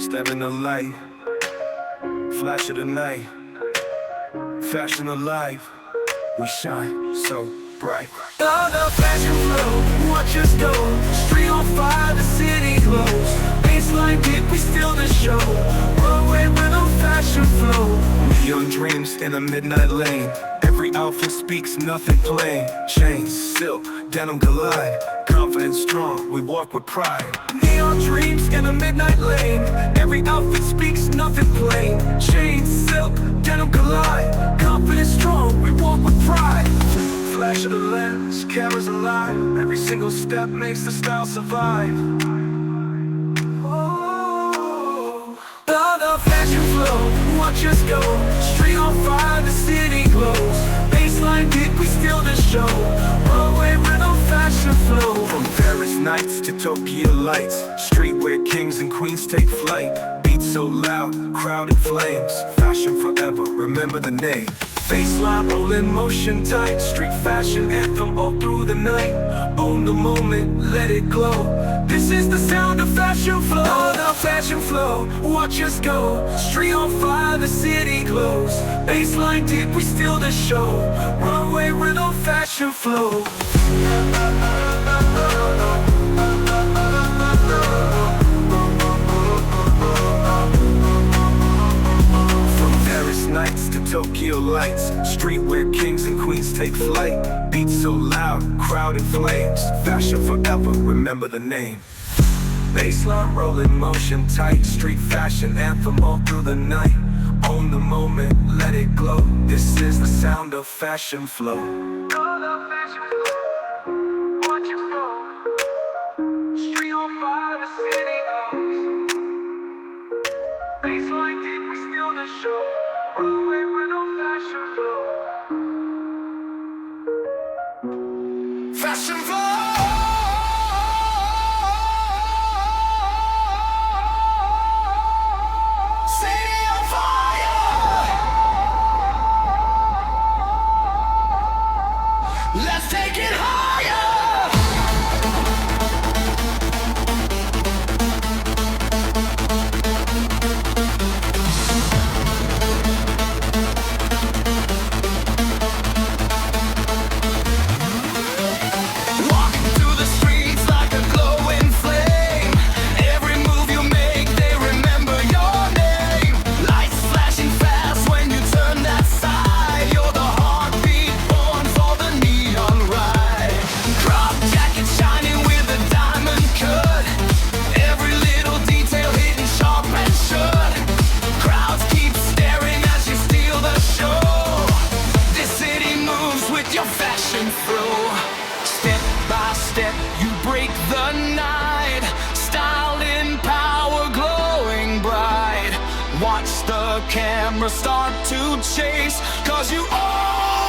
Step in the light, flash of the night, fashion alive, we shine so bright. On the fashion flow, watch us go. Street on fire, the city glows. Baseline dip, we steal the show. Runway rhythm, fashion flow. Neon dreams in a midnight lane. Every outfit speaks, nothing plain. Chains, silk, denim collide. Confident, strong, we walk with pride. Neon dreams in a midnight lane. Every outfit speaks, nothing plain. Chains, silk, denim collide. Confident, strong, we walk with pride. Flash of the lens, cameras alive. Every single step makes the style survive. Oh, on the fashion flow, watch us go. Street on fire, the city glows. Baseline dip, we steal the show. Runway rhythm, fashion flow. From Paris nights to Tokyo lights, streetwear kings and queens take flight. Beats so loud, crowd in flames. Fashion forever, remember the name. Baseline rolling, motion tight. Street fashion anthem all through the night. Own the moment, let it glow. This is the sound of fashion flow. On the fashion flow, watch us go. Street on fire, the city glows. Baseline dip, we steal the show. Runway rhythm, fashion flow. Nights to Tokyo lights, streetwear kings and queens take flight. Beats so loud, crowd in flames. Fashion forever, remember the name. Baseline rolling, motion tight. Street fashion anthem all through the night. Own the moment, let it glow. This is the sound of fashion flow. Watch it flow. Street on fire, the city glows. Baseline deep, we steal the show. Runway with no fashion flow. Fashion flow. City on fire. Let's take it higher. Step by step, you break the night. Style in power, glowing bright. Watch the camera start to chase, 'cause you all